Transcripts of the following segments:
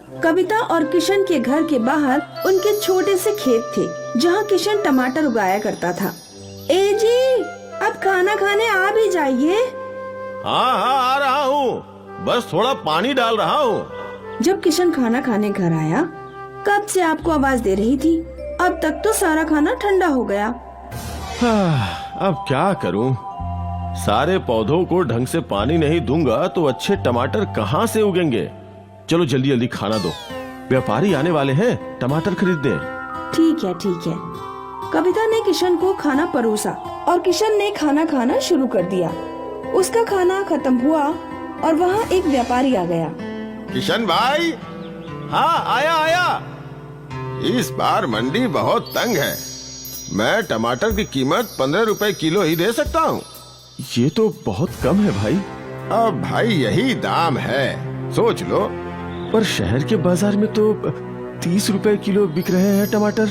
कविता और किशन के घर के बाहर उनके छोटे से खेत थे, जहाँ किशन टमाटर उगाया करता था। ए जी, अब खाना खाने आ भी जाइए। हाँ हाँ, आ रहा हूँ, बस थोड़ा पानी डाल रहा हूँ। जब किशन खाना खाने घर आया, कब से आपको आवाज दे रही थी, अब तक तो सारा खाना ठंडा हो गया। अब क्या करूँ, सारे पौधों को ढंग से पानी नहीं दूंगा तो अच्छे टमाटर कहाँ से उगेंगे। चलो जल्दी जल्दी खाना दो, व्यापारी आने वाले हैं टमाटर खरीदने। ठीक है ठीक है। कविता ने किशन को खाना परोसा और किशन ने खाना खाना शुरू कर दिया। उसका खाना खत्म हुआ और वहाँ एक व्यापारी आ गया। किशन भाई। हाँ, आया आया। इस बार मंडी बहुत तंग है, मैं टमाटर की कीमत 15 रुपए किलो ही दे सकता हूँ। ये तो बहुत कम है भाई। अब भाई यही दाम है, सोच लो। पर शहर के बाजार में तो 30 रुपए किलो बिक रहे हैं टमाटर।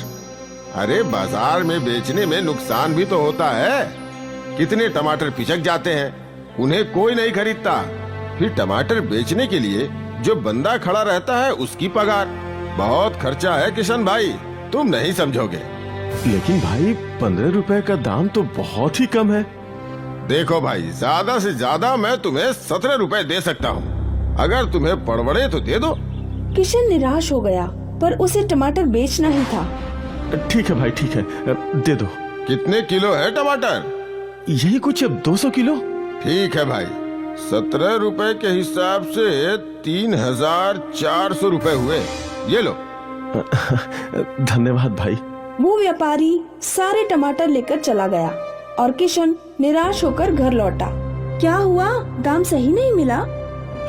अरे बाजार में बेचने में नुकसान भी तो होता है, कितने टमाटर पिचक जाते हैं, उन्हें कोई नहीं खरीदता। फिर टमाटर बेचने के लिए जो बंदा खड़ा रहता है उसकी पगार, बहुत खर्चा है किशन भाई, तुम नहीं समझोगे। लेकिन भाई 15 रुपए का दाम तो बहुत ही कम है। देखो भाई, ज्यादा से ज्यादा मैं तुम्हें 17 रुपए दे सकता हूँ, अगर तुम्हें पड़बड़े तो दे दो। किशन निराश हो गया, पर उसे टमाटर बेचना ही था। ठीक है भाई, ठीक है, दे दो। कितने किलो है टमाटर? यही कुछ 200 किलो। ठीक है भाई, 17 रुपए के हिसाब से 3400 रुपए हुए, ये लो। धन्यवाद भाई। वो व्यापारी सारे टमाटर लेकर चला गया और किशन निराश होकर घर लौटा। क्या हुआ, दाम सही नहीं मिला?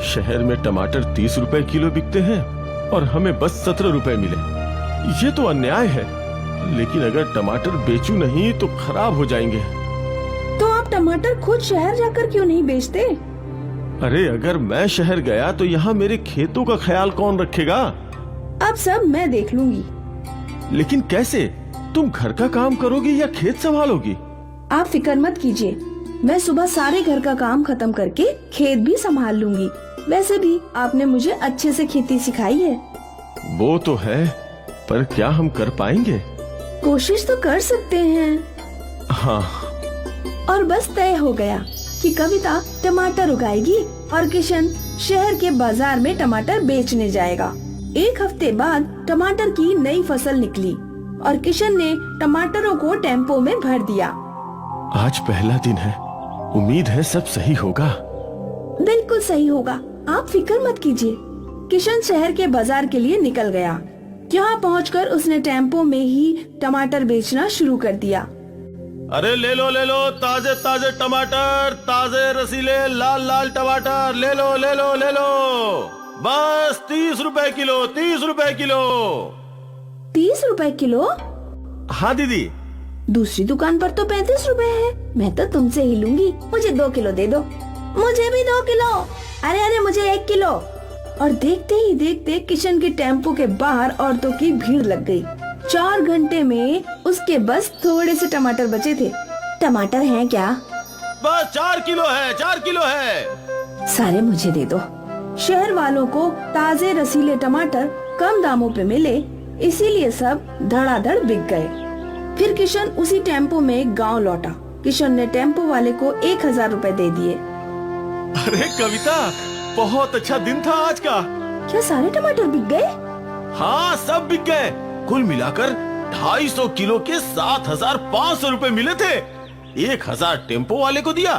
शहर में टमाटर 30 रुपए किलो बिकते हैं और हमें बस 17 रुपए मिले, ये तो अन्याय है। लेकिन अगर टमाटर बेचूं नहीं तो खराब हो जाएंगे। तो आप टमाटर खुद शहर जाकर क्यों नहीं बेचते? अरे अगर मैं शहर गया तो यहाँ मेरे खेतों का ख्याल कौन रखेगा? अब सब मैं देख लूंगी। लेकिन कैसे? तुम घर का काम करोगी या खेत संभालोगी? आप फिक्र मत कीजिए, मैं सुबह सारे घर का काम खत्म करके खेत भी संभाल लूंगी। वैसे भी आपने मुझे अच्छे से खेती सिखाई है। वो तो है, पर क्या हम कर पाएंगे? कोशिश तो कर सकते हैं। हाँ। और बस तय हो गया कि कविता टमाटर उगाएगी और किशन शहर के बाजार में टमाटर बेचने जाएगा। एक हफ्ते बाद टमाटर की नई फसल निकली और किशन ने टमाटरों को टेम्पो में भर दिया। आज पहला दिन है, उम्मीद है सब सही होगा। बिल्कुल सही होगा, आप फिक्र मत कीजिए। किशन शहर के बाजार के लिए निकल गया। यहाँ पहुंचकर उसने टेम्पो में ही टमाटर बेचना शुरू कर दिया। अरे ले लो ताजे ताजे टमाटर, ताजे रसीले लाल लाल टमाटर, ले लो ले लो ले लो, बस 30 रुपए किलो, 30 रुपए किलो। 30 रुपए किलो? हाँ दीदी। दूसरी दुकान पर तो 35 रुपए है, मैं तो तुमसे ही लूंगी, मुझे 2 किलो दे दो। मुझे भी 2 किलो। अरे अरे मुझे 1 किलो। और देखते ही देखते किशन के टेम्पो के बाहर औरतों की भीड़ लग गई। 4 घंटे में उसके बस थोड़े से टमाटर बचे थे। टमाटर हैं क्या? बस 4 किलो है, 4 किलो है। सारे मुझे दे दो। शहर वालों को ताजे रसीले टमाटर कम दामों पे मिले, इसीलिए सब धड़ाधड़ बिक गए। फिर किशन उसी टेम्पो में गांव लौटा। किशन ने टेम्पो वाले को 1000 रुपए दे दिए। अरे कविता, बहुत अच्छा दिन था आज का। क्या सारे टमाटर बिक गए? हाँ, सब बिक गए। कुल मिलाकर 250 किलो के 7500 रुपए मिले थे। 1000 टेम्पो वाले को दिया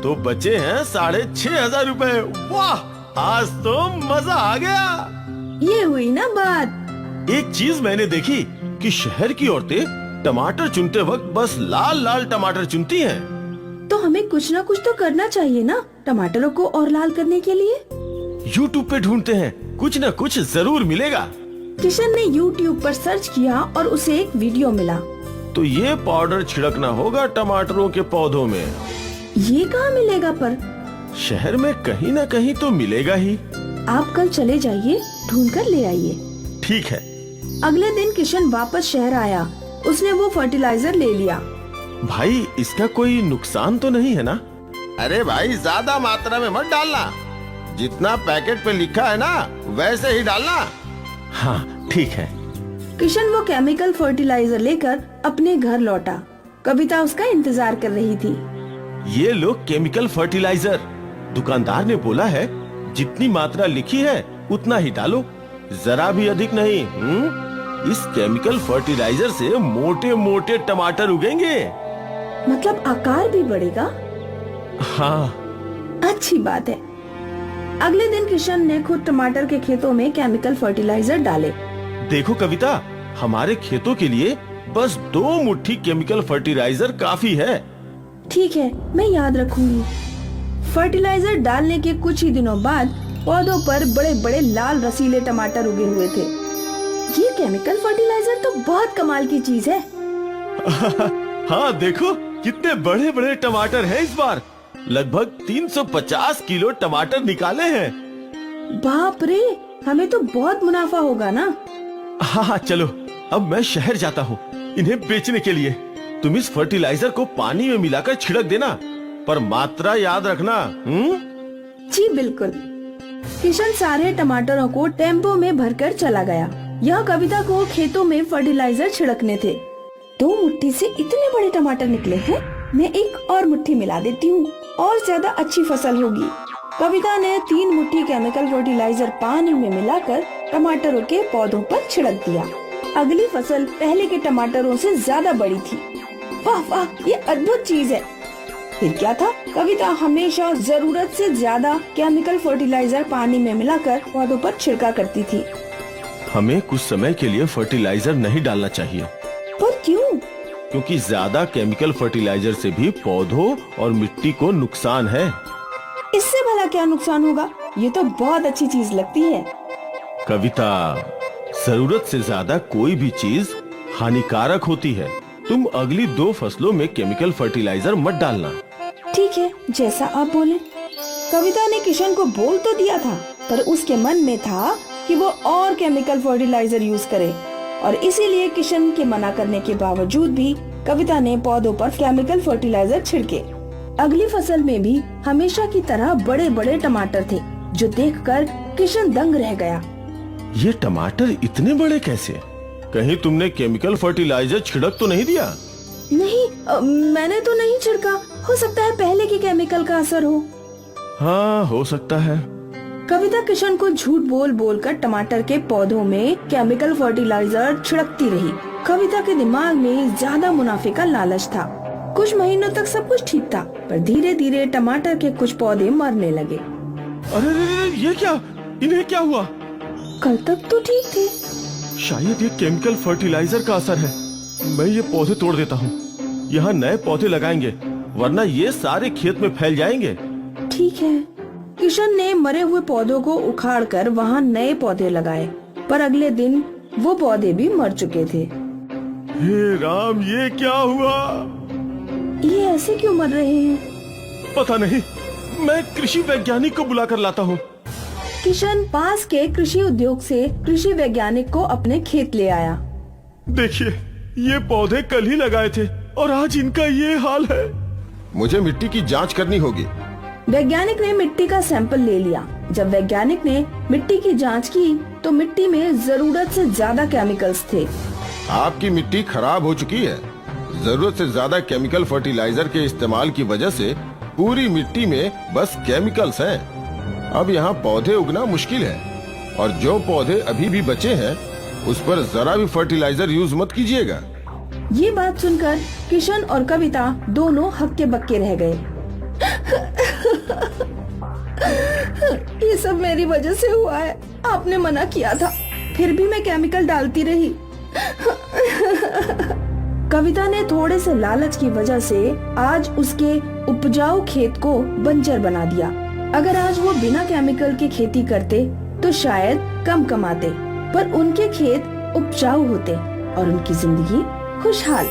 तो बचे हैं 6500 रुपए। वाह, आज तो मजा आ गया। ये हुई ना बात। एक चीज मैंने देखी कि शहर की औरतें टमाटर चुनते वक्त बस लाल लाल टमाटर चुनती हैं। तो हमें कुछ ना कुछ तो करना चाहिए ना टमाटरों को और लाल करने के लिए। YouTube पे ढूंढते हैं, कुछ न कुछ जरूर मिलेगा। किशन ने YouTube पर सर्च किया और उसे एक वीडियो मिला। तो ये पाउडर छिड़कना होगा टमाटरों के पौधों में। ये कहाँ मिलेगा? पर शहर में कहीं न कहीं तो मिलेगा ही। आप कल चले जाइए, ढूंढ कर ले आइए। ठीक है। अगले दिन किशन वापस शहर आया। उसने वो फर्टिलाइजर ले लिया। भाई, इसका कोई नुकसान तो नहीं है ना? अरे भाई, ज्यादा मात्रा में मत डालना, जितना पैकेट पे लिखा है ना वैसे ही डालना। हाँ ठीक है। किशन वो केमिकल फर्टिलाइजर लेकर अपने घर लौटा। कविता उसका इंतजार कर रही थी। ये लो केमिकल फर्टिलाइजर। दुकानदार ने बोला है जितनी मात्रा लिखी है उतना ही डालो, जरा भी अधिक नहीं। इस केमिकल फर्टिलाइजर से मोटे मोटे टमाटर उगेंगे। मतलब आकार भी बढ़ेगा? हाँ। अच्छी बात है। अगले दिन किशन ने खुद टमाटर के खेतों में केमिकल फर्टिलाइजर डाले। देखो कविता, हमारे खेतों के लिए बस 2 मुट्ठी केमिकल फर्टिलाइजर काफी है। ठीक है, मैं याद रखूंगी। फर्टिलाइजर डालने के कुछ ही दिनों बाद पौधों पर बड़े बड़े लाल रसीले टमाटर उगे हुए थे। ये केमिकल फर्टिलाइजर तो बहुत कमाल की चीज है। हाँ देखो कितने बड़े बड़े टमाटर हैं इस बार। लगभग 350 किलो टमाटर निकाले हैं। बाप रे, हमें तो बहुत मुनाफा होगा ना। हाँ चलो, अब मैं शहर जाता हूँ इन्हें बेचने के लिए। तुम इस फर्टिलाइजर को पानी में मिलाकर छिड़क देना, पर मात्रा याद रखना। जी बिल्कुल। किशन सारे टमाटरों को टेम्पो में भरकर चला गया। यह कविता को खेतों में फर्टिलाइजर छिड़कने थे। 2 मुट्ठी से इतने बड़े टमाटर निकले हैं। मैं एक और मुट्ठी मिला देती हूँ और ज्यादा अच्छी फसल होगी। कविता ने 3 मुट्ठी केमिकल फर्टिलाइजर पानी में मिलाकर टमाटरों के पौधों पर छिड़क दिया। अगली फसल पहले के टमाटरों से ज्यादा बड़ी थी। वाह वाह, ये अद्भुत चीज है। फिर क्या था, कविता हमेशा जरूरत से ज्यादा केमिकल फर्टिलाइजर पानी में मिलाकर पौधों पर छिड़का करती थी। हमें कुछ समय के लिए फर्टिलाइजर नहीं डालना चाहिए। पर क्यों? क्योंकि ज्यादा केमिकल फर्टिलाइजर से भी पौधों और मिट्टी को नुकसान है। इससे भला क्या नुकसान होगा? ये तो बहुत अच्छी चीज लगती है। कविता, जरूरत से ज्यादा कोई भी चीज हानिकारक होती है। तुम अगली 2 फसलों में केमिकल फर्टिलाइजर मत डालना। ठीक है, जैसा आप बोले। कविता ने किशन को बोल तो दिया था, पर उसके मन में था कि वो और केमिकल फर्टिलाइजर यूज करे, और इसीलिए किशन के मना करने के बावजूद भी कविता ने पौधों पर केमिकल फर्टिलाइजर छिड़के। अगली फसल में भी हमेशा की तरह बड़े बड़े टमाटर थे, जो देखकर किशन दंग रह गया। ये टमाटर इतने बड़े कैसे? कहीं तुमने केमिकल फर्टिलाइजर छिड़क तो नहीं दिया? नहीं, मैंने तो नहीं छिड़का। हो सकता है पहले के केमिकल का असर हो। हाँ, हो सकता है। कविता किशन को झूठ बोल बोल कर टमाटर के पौधों में केमिकल फर्टिलाइजर छिड़कती रही। कविता के दिमाग में ज्यादा मुनाफे का लालच था। कुछ महीनों तक सब कुछ ठीक था, पर धीरे धीरे टमाटर के कुछ पौधे मरने लगे। अरे ये क्या? इन्हें क्या हुआ? कल तक तो ठीक थे। शायद ये केमिकल फर्टिलाइजर का असर है। मैं ये पौधे तोड़ देता हूँ। यहाँ नए पौधे लगाएंगे, वरना ये सारे खेत में फैल जाएंगे। ठीक है। किशन ने मरे हुए पौधों को उखाड़कर वहाँ नए पौधे लगाए, पर अगले दिन वो पौधे भी मर चुके थे। हे राम, ये क्या हुआ? ये ऐसे क्यों मर रहे हैं? पता नहीं, मैं कृषि वैज्ञानिक को बुलाकर लाता हूँ। किशन पास के कृषि उद्योग से कृषि वैज्ञानिक को अपने खेत ले आया। देखिए, ये पौधे कल ही लगाए थे और आज इनका ये हाल है। मुझे मिट्टी की जांच करनी होगी। वैज्ञानिक ने मिट्टी का सैंपल ले लिया। जब वैज्ञानिक ने मिट्टी की जांच की, तो मिट्टी में जरूरत से ज्यादा केमिकल्स थे। आपकी मिट्टी खराब हो चुकी है। जरूरत से ज्यादा केमिकल फर्टिलाइजर के इस्तेमाल की वजह से पूरी मिट्टी में बस केमिकल्स हैं। अब यहाँ पौधे उगना मुश्किल है, और जो पौधे अभी भी बचे हैं उस पर जरा भी फर्टिलाइजर यूज मत कीजिएगा। ये बात सुनकर किशन और कविता दोनों हक्के बक्के रह गए। ये सब मेरी वजह से हुआ है। आपने मना किया था, फिर भी मैं केमिकल डालती रही। कविता ने थोड़े से लालच की वजह से आज उसके उपजाऊ खेत को बंजर बना दिया। अगर आज वो बिना केमिकल के खेती करते तो शायद कम कमाते, पर उनके खेत उपजाऊ होते और उनकी जिंदगी खुशहाल।